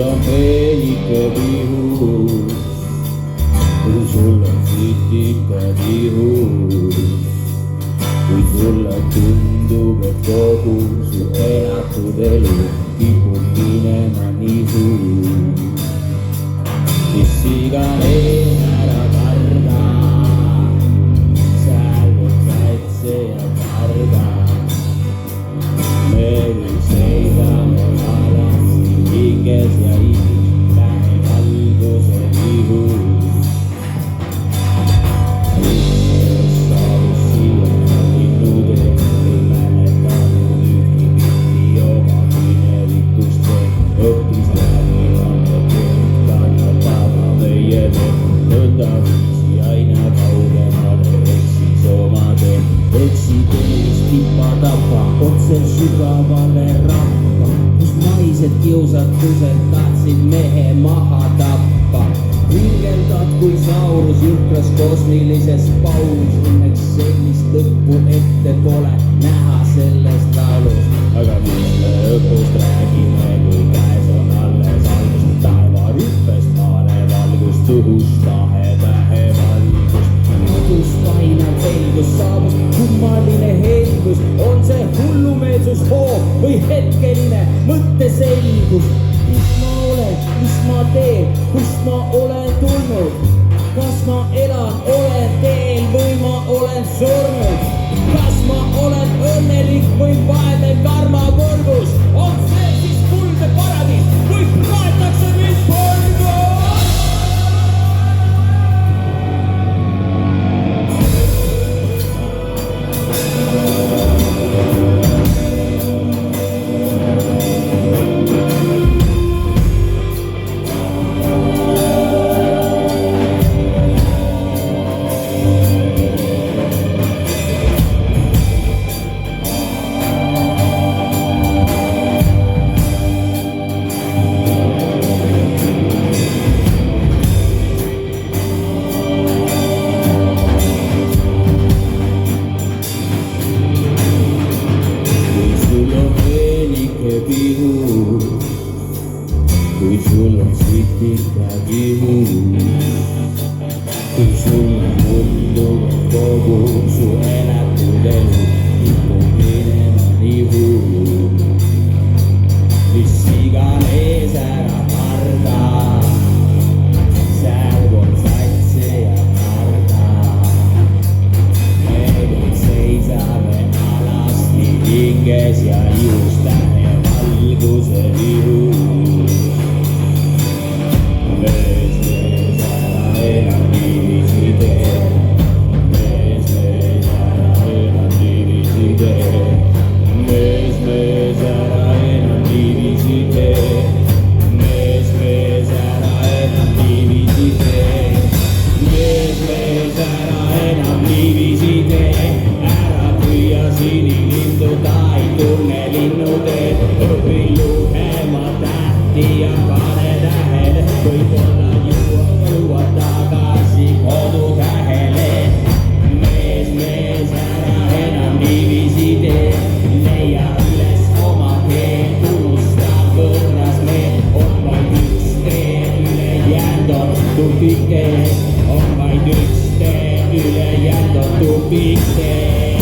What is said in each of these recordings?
on peenikepihus, kui sul on sitikatihus, kui sulle tundub, et kogu su elatud elu kipub minema nihu, siis iganes ära karda, seal on kaitse ja karda. Me kõik seisame alati hinges ja hingis lähe valguse vihus. Linnes saabus siia linnude, ei mäletanud ühtki pilti oma minevikust veel. Õppis läbi anda kannatama meie veel. Nõndaviisi aina kaugemale eksis oma teel. Eksid ees tippa tapa, otse sügavale rappa, kus naised kiusatused tahtsid mehe maha tappa. Hingeldad kui saurus jõhkras kosmilises paus, õnneks sellist lõppu ette pole näha selles laulus. Aga mis me õppust räägime, kui käes on alles algus, taevarüppest maale valgust, õhust tahe-tähe valgust. Madus painav selgus saabus kummaline helgus, on see hullumeelsus hoog või hetkeline mõtteselgus? Mis ma olen, mis ma teen, kust ma olen tulnud? Kas ma elan, olen teel või ma olen surnud? Kas ma olen õnnelik või vaene karmakurgus? On see siis kuldne paradiis või praetakse mind põrgu? Kui sul on sitikakihus, kui sulle tundub, et kogu su elatud elu kipub minema nihu, mis iganes ära karda, seal on satse ja karda. Me kõik seisame alasti hinges ja ihus tähe valguse vihus. On vaid üks tee, ülejäänud on tupiktee.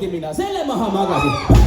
poodi minna, selle maha magasin.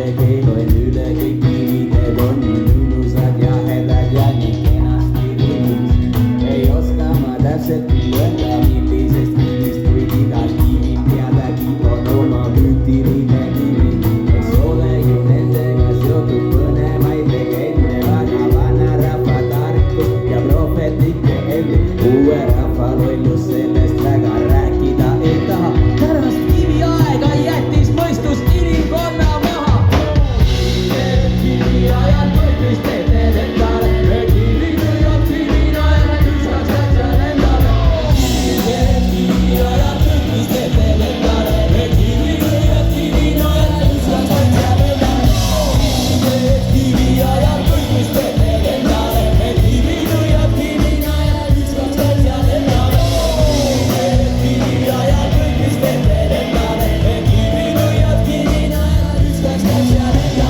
isegi loen üle kõik kivided on nii mõnusad ja hädad ja nii kenasti rivis. Ei oska ma täpselt öelda, millisest kivist, kuid igal kivil teadagi on oma müütiline kivi. Eks ole ju nendega seotud põnevaid legende, väga vana rahva tarkus ja prohvetlikke elde. Uue rahva lollus sellest väga rääkida ei taha. Pärast kiviaega jättis mõistus inimkonna maha. Kiviajal mõistus teeted endale, kivi lüüab kivinajal, ükskaks asjad endale. Kiviajal mõistus teeted endale, kivi lüüab kivinajal, ükskaks asjad endale. Kiviajal mõistus teeted endale, kivi lüüab kivinajal, ükskaks asjad endale. Kiviajal mõistus teeted endale, kivi lüüab kivinajal, ükskaks asjad endale.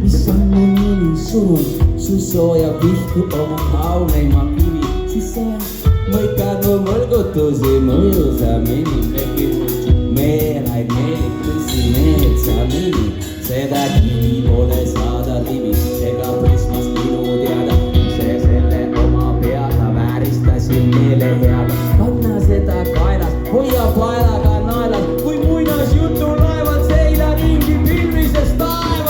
Mis on mu nimi, surun su sooja pihku oma kauneima kivi, siis sa mõikad mu mõlgutusi mõjusamini. Meelaid meelitusi meelsamini, seda kivi pole saada rivist ega prismast minu teada. See selle oma peaga vääristasin meeleheaga. Kanna seda kaelas, hoia paelaga naelas, kui muinasjutu laevad seila ringi pilvises taevas.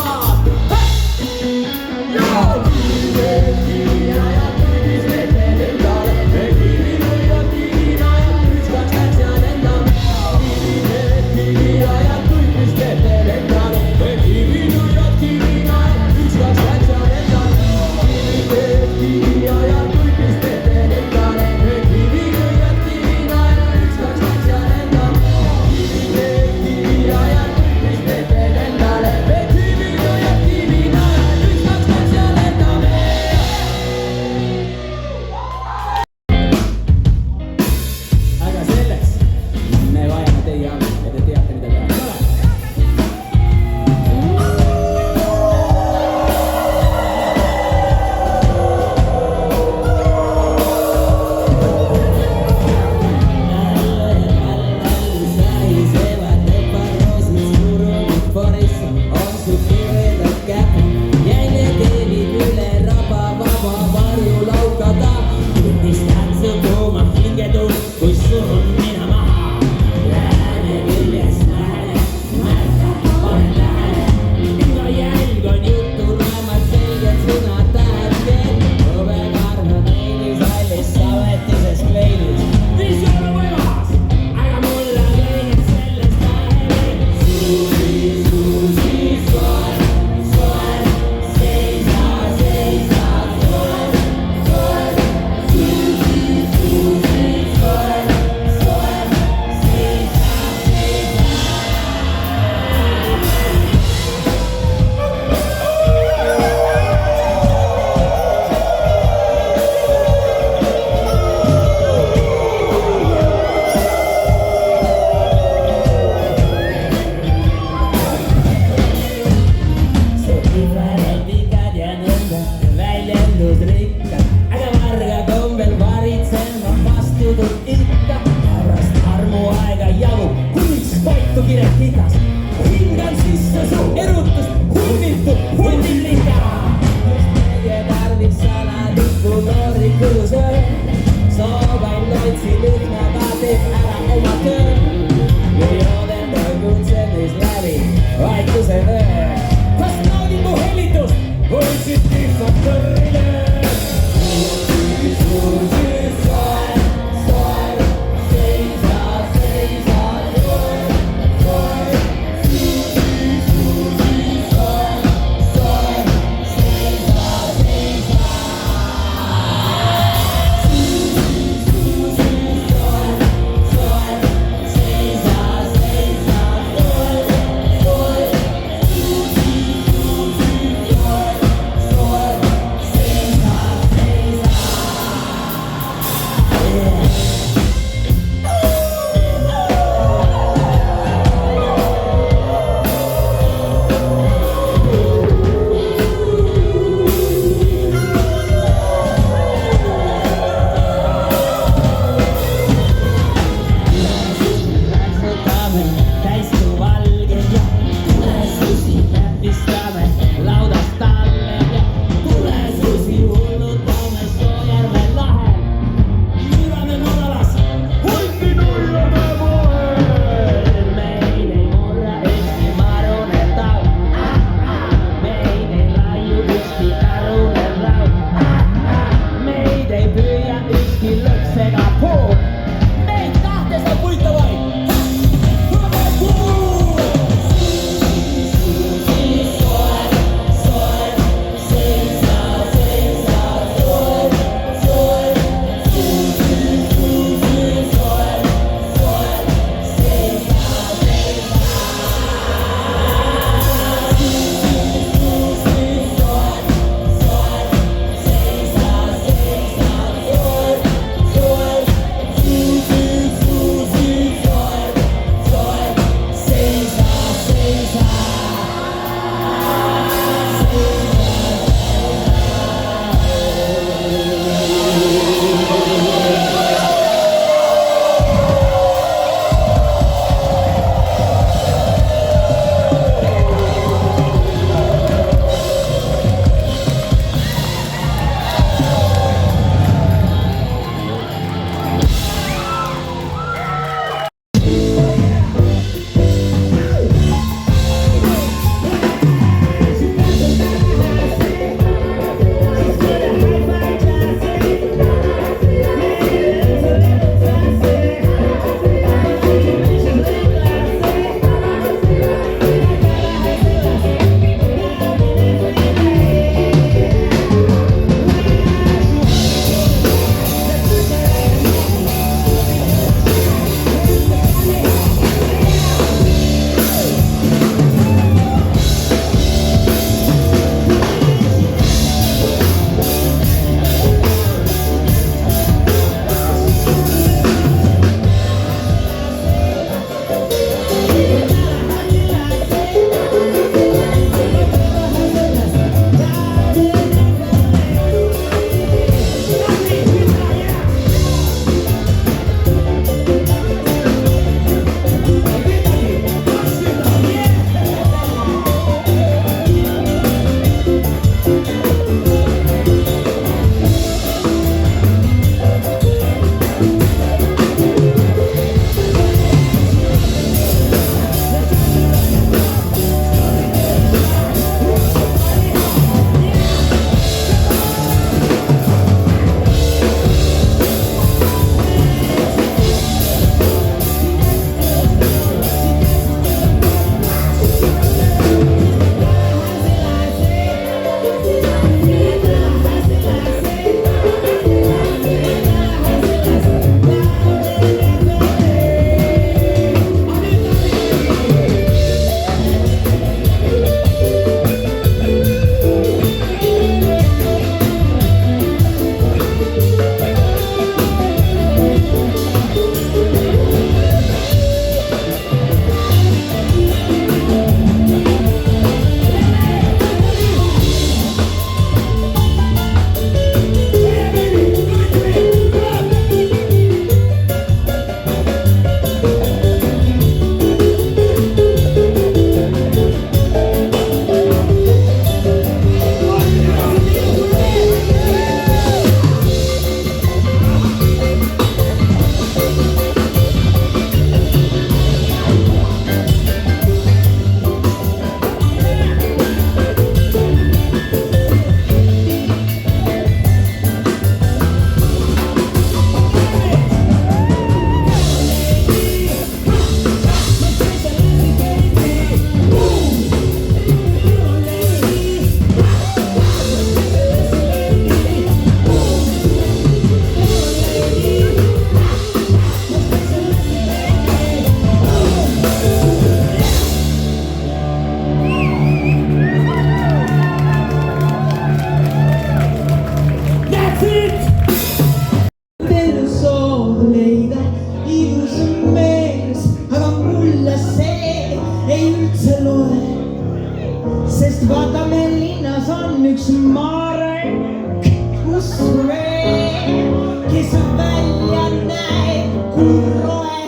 sest vaata meil linnas on üks Marek, kus veel, kes välja näeb kurroe.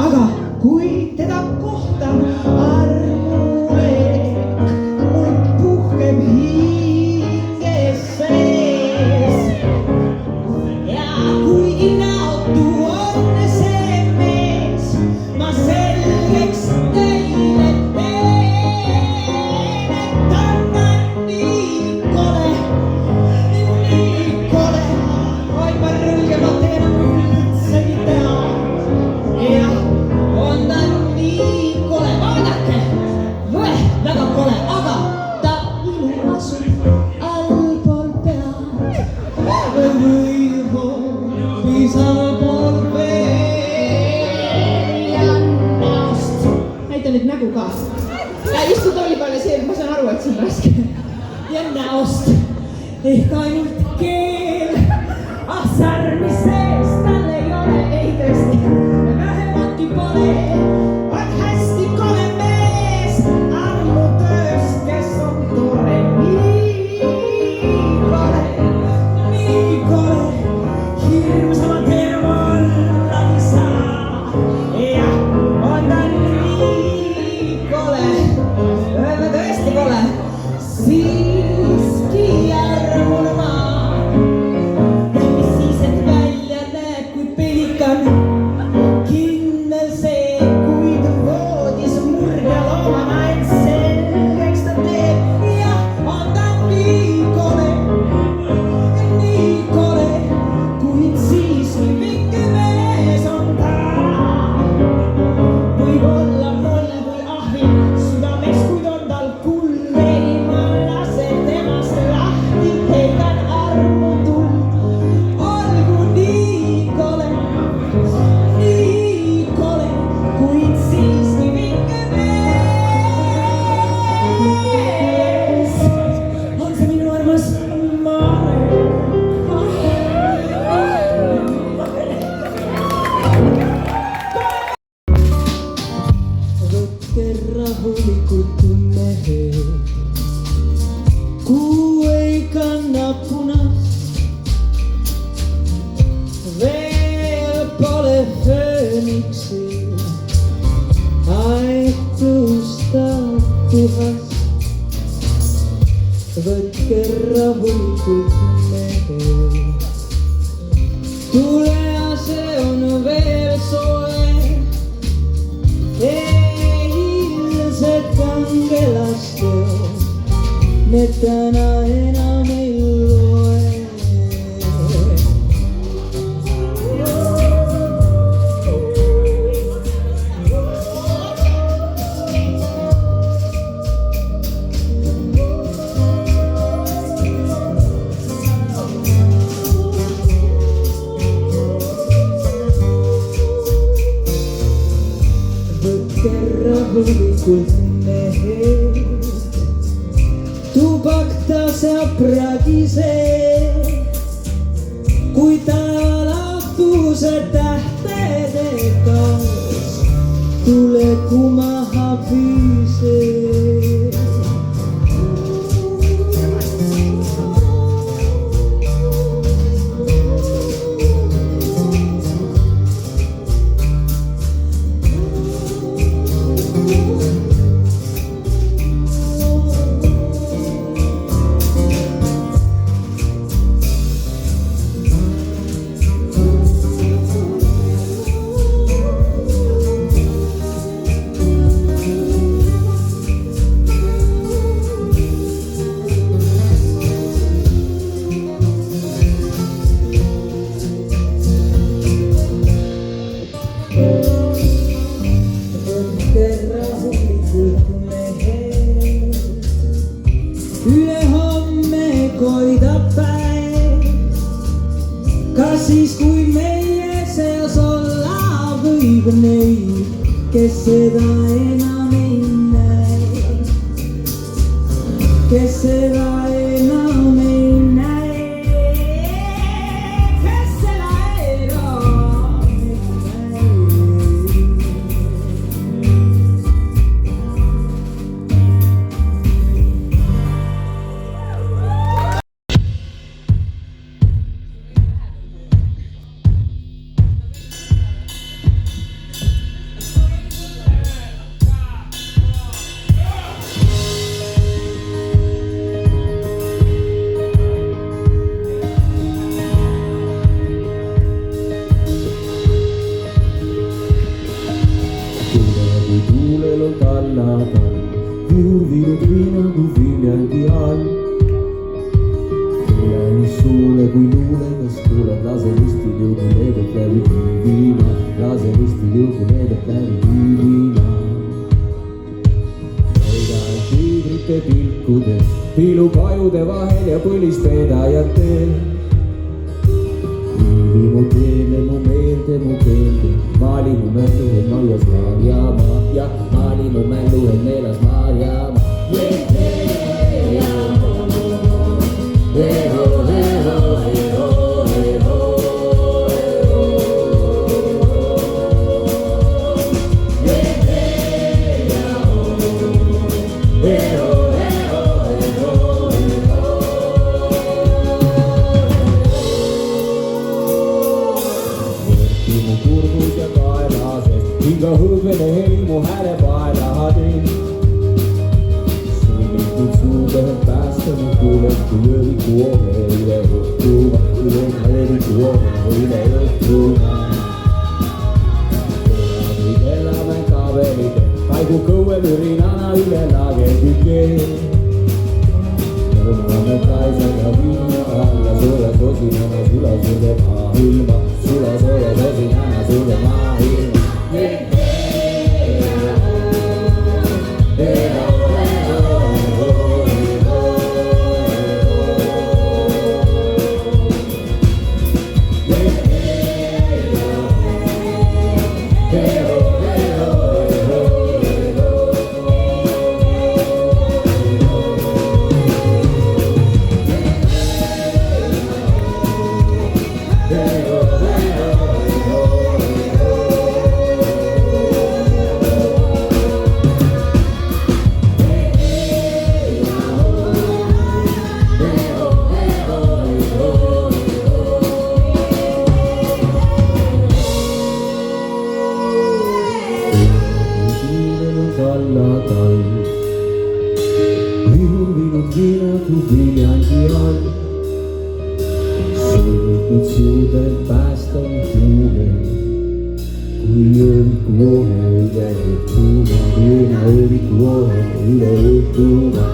aga kui teda kohtab armuleek, mul puhkeb hinge sees. ja kuigi näotu on see mees, ma selgeks teile teen, et ta on nii kole, nii kole. oi, ma rõõgemat enam üldsegi teha. jah, on ta nii kole, vaadake, väga kole, aga ta ilu asub allpool pead või hoopis allpool veel ja näost. näita nüüd nägu ka. istu tooli peal ja see, ma saan aru, et see on raske. ja näost ehk ainult keel, ah särmi sees tal ei ole, ei tõesti, vähematki pole. on hästi kole mees, armutööst, kes on tore, nii kole, hirmsamat enam olla ei saa. jah, on ta nii kole, tõesti kole, siiski armune ma. mis siis, et välja näeb kui pelikan, kindel see, kuid voodis murgeloomana end selgeks ta teeb. jah, on ta nii kole, kuid siiski vinge mees on ta. võib olla moll või ahvin südameks, kuid on tal kuld, ei ma lase temast lahti, heidan armu tuld. olgu nii kole, kuid siiski vinge mees on see minu armas Marek. võtke rahulikult mehed, kuu ei kanna punast, veel pole föönixil aegtustab puhast. võtke rahulikult mehed, tulease on veel soe, eilsed kangelast need täna enam ei loe. võtke rahulikult mehed, tubak ta seab pragise, kui ta lahtuse tähtedega tule kumaha püüse. ülehomme koidab päev, kas siis, kui meie seas olla võib neid, kes seda enam ei näe, kes seda enam ei näe, kes seda enam ei näe. on tallatal, viurvinud viinagu Viljandi all. Keelenis suule kui luulekas kuuled, lase ristil jõugu leedelt läbi viina, lase ristil jõugu leedelt läbi viina. Sõidan tiigrite pilkudes, piilukajude vahel ja põlisvedajad teel. Viivi mu teele, mu meelde, maali mu mällu, et maljas Maarjamaa ja maali mu mällu, et meelas Maarjamaa. Hinga hõõgvene heli mu hääle paela teen. Sõimitud suupäev päästa mu kuuled, kui ööviku oove üle õhtuma, kui ööviku oove üle õhtuma. Kui kellame kabelide, paigu kõue mürinana üle lagekükee. Nõmmame kaisaga viina alla, sooja sosinana sula sulle maa ilma, sula sooja sosinana sulle maa ilma. Viurvinud viinagu Viljandi all, sõimitud suudel päästa mu kuule, kui ööviku oove üle õhtuma, ööviku oove üle õhtuma.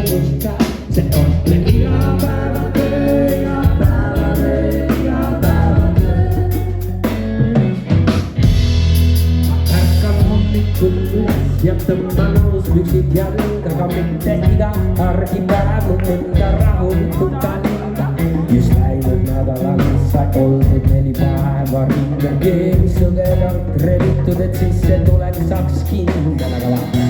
muusika, see on iga päeva töö, iga päeva töö, iga päeva töö. Ärkan hommikul üles ja tõmban uuspüksid jalga, aga mitte iga argipäev mu enda rahulikult alinda. Just läinud nädalal sai oldud 4 päeva ringi, keeris sõgedalt revitud, et sisse tulek saaks kindel, aga vaata.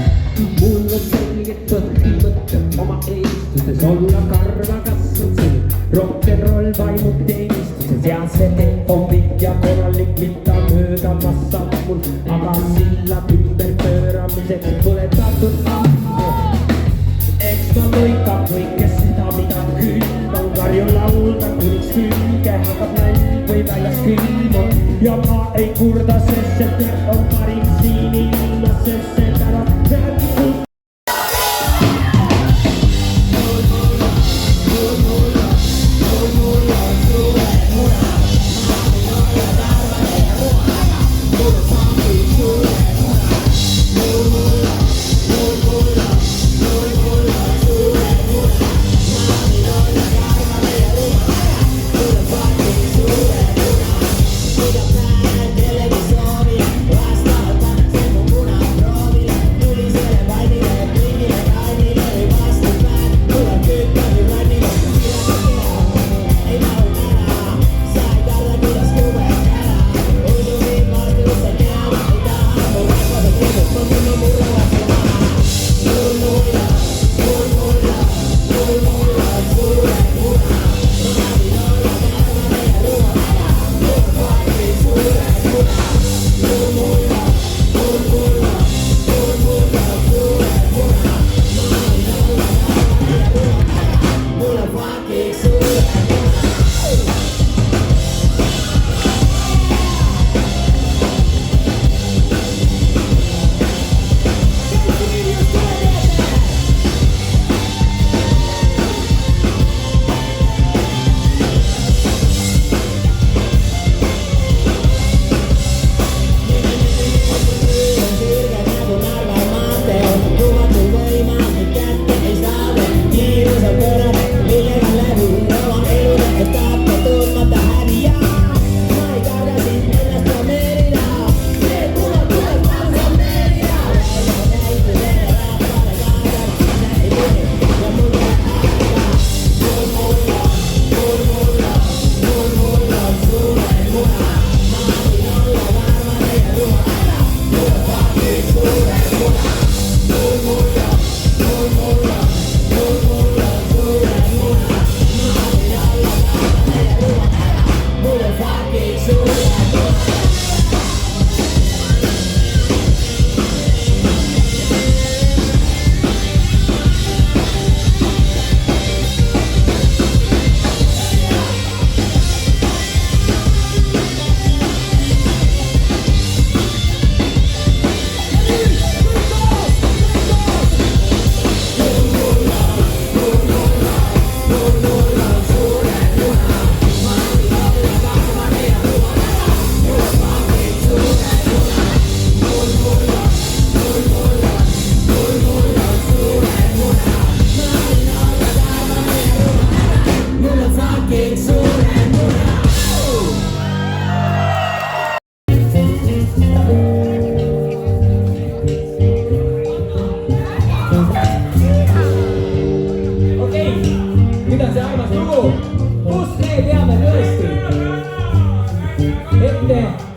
Mul on selgitud mõtted oma eelistustes olla karva kasvud siin. Rock'n'roll vaimud teenistuses ja see tee on pikk ja korralik, mida mööda massab mul, aga sillad ümber pööramiseks põletatud ammu. Eks ma lõikab kõike seda, mida külm on, karju laulda, kuniks külge hakkab nälg või väljas külm on. Ja ma ei kurda, sest see töö on parim siin ilmas, sest see täna räägib.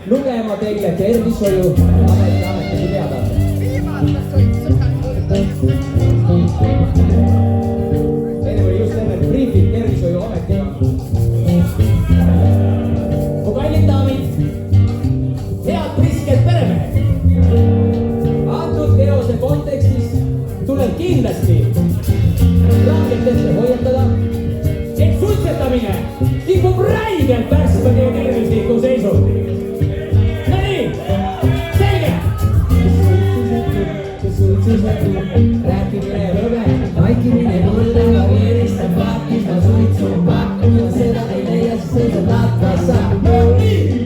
Lugema teile tervishoiu ametisse teada. Teine oli just enne briefing tervishoiu ametiga. Mu kallid daamid, head prisked peremehed. Antud teose kontekstis tuleb kindlasti rangelt ette hoiatada, et suitsetamine kipub räigelt pärssima teie tervislikku seisu. Rääkimine lõve, vaikimine mulle, veeristab paakis, ma suitsu pakkan, ma seda ei leia, sest see on latvasa.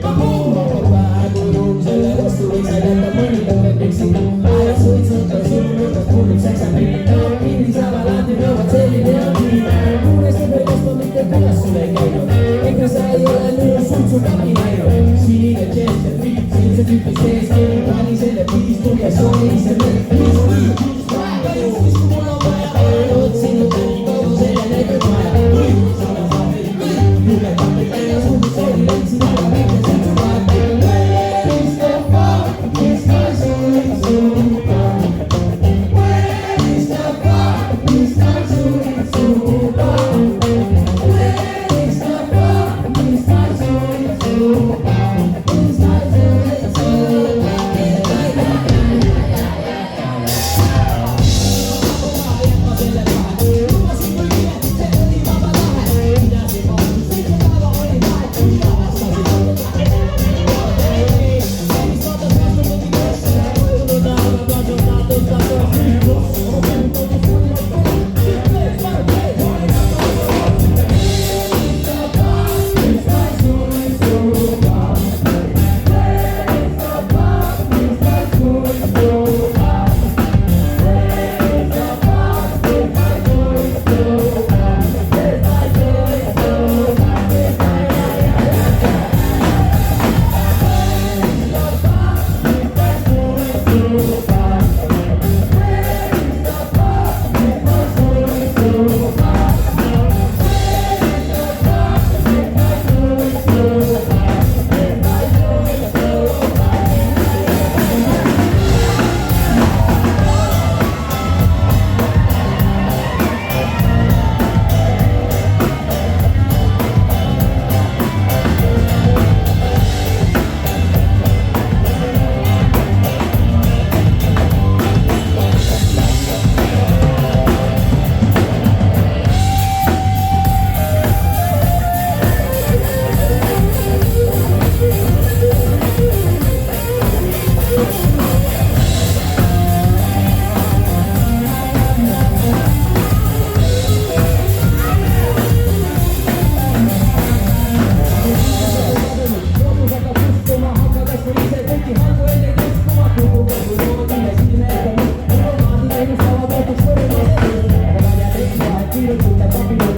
Praegu ruum selle vastu võiks aidata mõnda, et miks siin ajas suitsuta surnud, et kuulib seksa minna, pildis avalati nõu. arvad selline on nii. Kuulest või vastu mitte kuidas sul ei käinud. Ega sa ei ole muu sultsu tabi näinud. Sinine Chester Beat, sinise tüüpi sees. Keegi pani selle piis, tuge soovi see mõt. Praega juhus, kui mul on vaja. Otsin nii kogu selle näinud vaja. Sada saab juurde tappi välja sul. Sorry, leidsin ära väike sultsu vaata. Where is the fuck? Mis ma suunin suuga? Where is the fuck? Mis ma suunin suuga? Where is the fuck? Mis ma suunin suuga? Mis ma suunin suuga? Thank you.